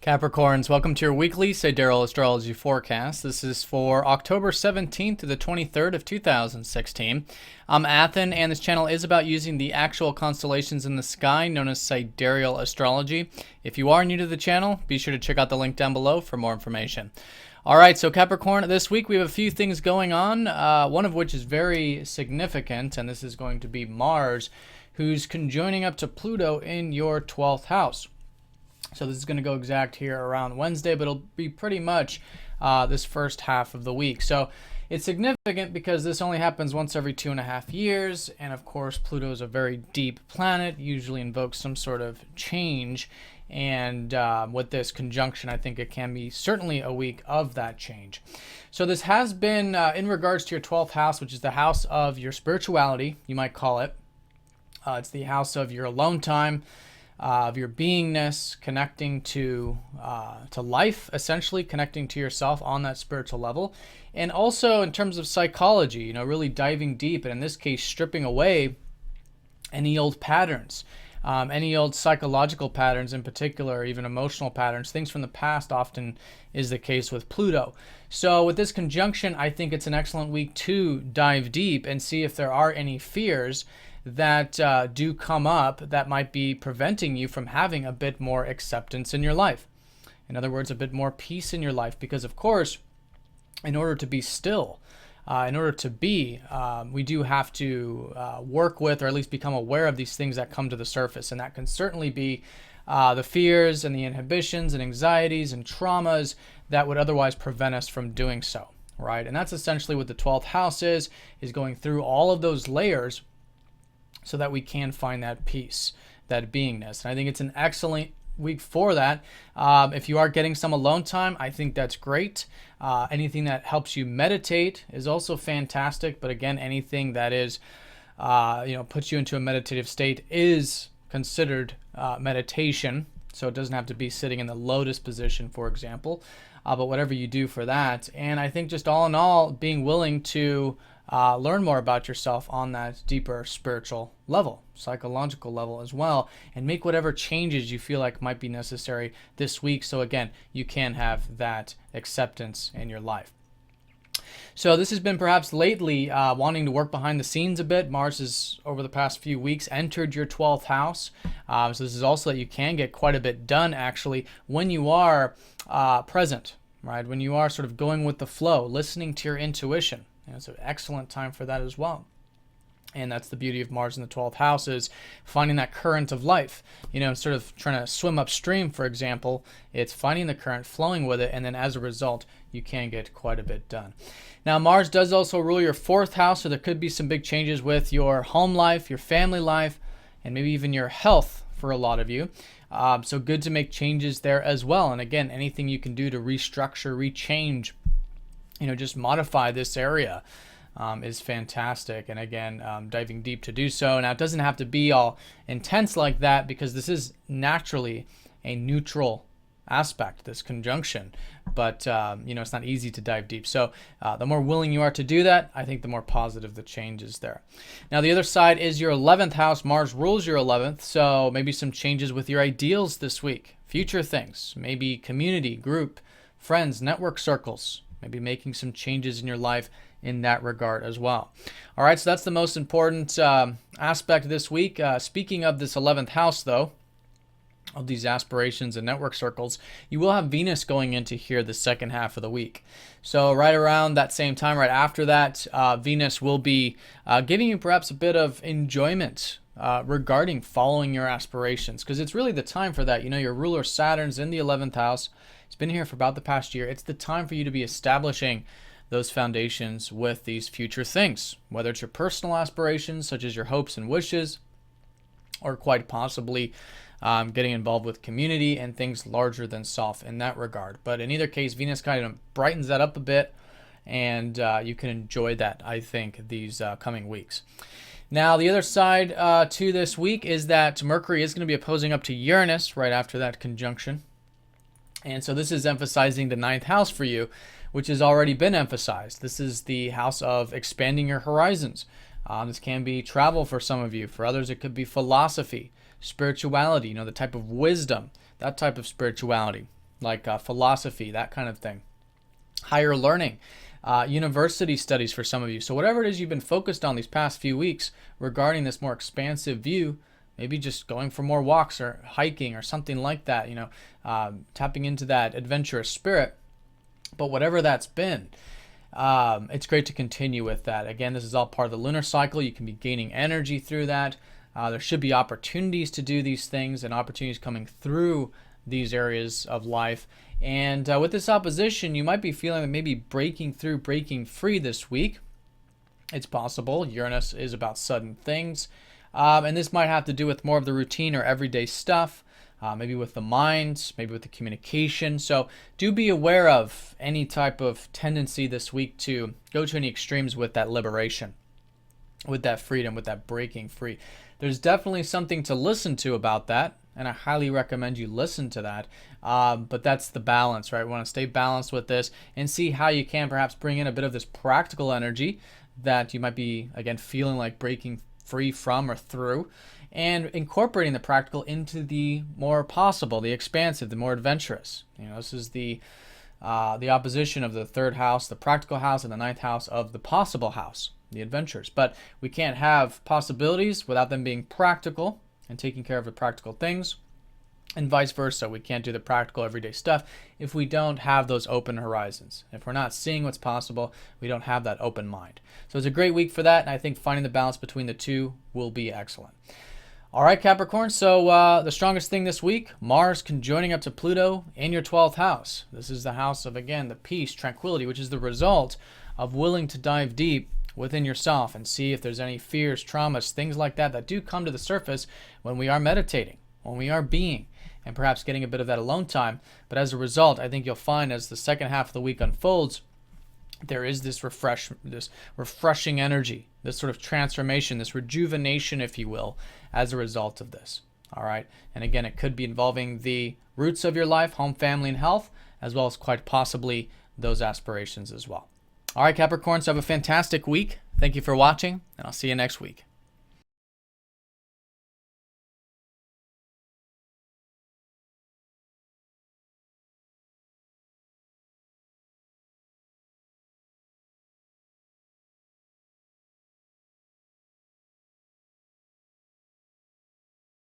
Capricorns, welcome to your weekly Sidereal Astrology forecast. This is for October 17th to the 23rd of 2016. I'm Athen, and this channel is about using the actual constellations in the sky, known as Sidereal Astrology. If you are new to the channel, be sure to check out the link down below for more information. All right, so Capricorn, this week we have a few things going on, one of which is very significant, and this is going to be Mars, who's conjoining up to Pluto in your 12th house. So this is going to go exact here around Wednesday, but it'll be pretty much this first half of the week. So it's significant because this only happens once every 2.5 years. And of course, Pluto is a very deep planet, usually invokes some sort of change. And with this conjunction, I think it can be certainly a week of that change. So this has been in regards to your 12th house, which is the house of your spirituality, you might call it. It's the house of your alone time, of your beingness, connecting to life, essentially connecting to yourself on that spiritual level, and also in terms of psychology, really diving deep, and in this case, stripping away any old patterns, any old psychological patterns in particular, even emotional patterns, things from the past often is the case with Pluto. So with this conjunction, I think it's an excellent week to dive deep and see if there are any fears that do come up that might be preventing you from having a bit more acceptance in your life. In other words, a bit more peace in your life. Because, of course, in order to be still, in order to be, we do have to work with, or at least become aware of these things that come to the surface. And that can certainly be the fears and the inhibitions and anxieties and traumas that would otherwise prevent us from doing so, right? And that's essentially what the 12th house is going through all of those layers so that we can find that peace, that beingness. And I think it's an excellent week for that. If you are getting some alone time, I think that's great. Anything that helps you meditate is also fantastic. But again, anything that is, puts you into a meditative state is considered meditation. So it doesn't have to be sitting in the lotus position, for example. But whatever you do for that. And I think just all in all, being willing to learn more about yourself on that deeper spiritual level, psychological level as well, and make whatever changes you feel like might be necessary this week. So again, you can have that acceptance in your life. So this has been perhaps lately wanting to work behind the scenes a bit. Mars has, over the past few weeks, entered your 12th house. So this is also that you can get quite a bit done, actually, when you are present, right? When you are sort of going with the flow, listening to your intuition. And it's an excellent time for that as well. And that's the beauty of Mars in the 12th house, is finding that current of life. Sort of trying to swim upstream, for example. It's finding the current, flowing with it, and then as a result, you can get quite a bit done. Now, Mars does also rule your 4th house, so there could be some big changes with your home life, your family life, and maybe even your health for a lot of you. So good to make changes there as well. And again, anything you can do to restructure, rechange, just modify this area is fantastic. And again, diving deep to do so. Now, it doesn't have to be all intense like that, because this is naturally a neutral aspect, this conjunction. But, it's not easy to dive deep. So the more willing you are to do that, I think the more positive the change is there. Now, the other side is your 11th house. Mars rules your 11th. So maybe some changes with your ideals this week. Future things, maybe community, group, friends, network circles. Maybe making some changes in your life in that regard as well. All right, so that's the most important aspect this week. Speaking of this 11th house, though, of these aspirations and network circles, you will have Venus going into here the second half of the week. So right around that same time, right after that, Venus will be giving you perhaps a bit of enjoyment regarding following your aspirations, because it's really the time for that. Your ruler Saturn's in the 11th house. It's been here for about the past year. It's the time for you to be establishing those foundations with these future things, whether it's your personal aspirations, such as your hopes and wishes, or quite possibly getting involved with community and things larger than self in that regard. But in either case, Venus kind of brightens that up a bit, and you can enjoy that, I think, these coming weeks. Now, the other side to this week is that Mercury is going to be opposing up to Uranus right after that conjunction. And so this is emphasizing the 9th house for you, which has already been emphasized. This is the house of expanding your horizons. This can be travel for some of you. For others, it could be philosophy, spirituality, the type of wisdom, that type of spirituality. like philosophy, that kind of thing. Higher learning, university studies for some of you. So whatever it is you've been focused on these past few weeks regarding this more expansive view, maybe just going for more walks or hiking or something like that, tapping into that adventurous spirit. But whatever that's been, it's great to continue with that. Again, this is all part of the lunar cycle. You can be gaining energy through that. There should be opportunities to do these things and opportunities coming through these areas of life. And with this opposition, you might be feeling like maybe breaking through, breaking free this week. It's possible. Uranus is about sudden things. And this might have to do with more of the routine or everyday stuff, maybe with the mind, maybe with the communication. So do be aware of any type of tendency this week to go to any extremes with that liberation, with that freedom, with that breaking free. There's definitely something to listen to about that, and I highly recommend you listen to that. But that's the balance, right? We want to stay balanced with this and see how you can perhaps bring in a bit of this practical energy that you might be, again, feeling like breaking free from or through, and incorporating the practical into the more possible, the expansive, the more adventurous. This is the opposition of the third house, the practical house, and the ninth house of the possible house, the adventures. But we can't have possibilities without them being practical and taking care of the practical things, and vice versa. We can't do the practical everyday stuff if we don't have those open horizons. If we're not seeing what's possible, we don't have that open mind. So it's a great week for that, and I think finding the balance between the two will be excellent. All right, Capricorn, so the strongest thing this week, Mars conjoining up to Pluto in your 12th house. This is the house of, again, the peace, tranquility, which is the result of willing to dive deep within yourself and see if there's any fears, traumas, things like that that do come to the surface when we are meditating, when we are being, and perhaps getting a bit of that alone time. But as a result, I think you'll find as the second half of the week unfolds, there is this refreshing energy, this sort of transformation, this rejuvenation, if you will, as a result of this. All right. And again, it could be involving the roots of your life, home, family, and health, as well as quite possibly those aspirations as well. All right, Capricorn, so have a fantastic week. Thank you for watching, and I'll see you next week.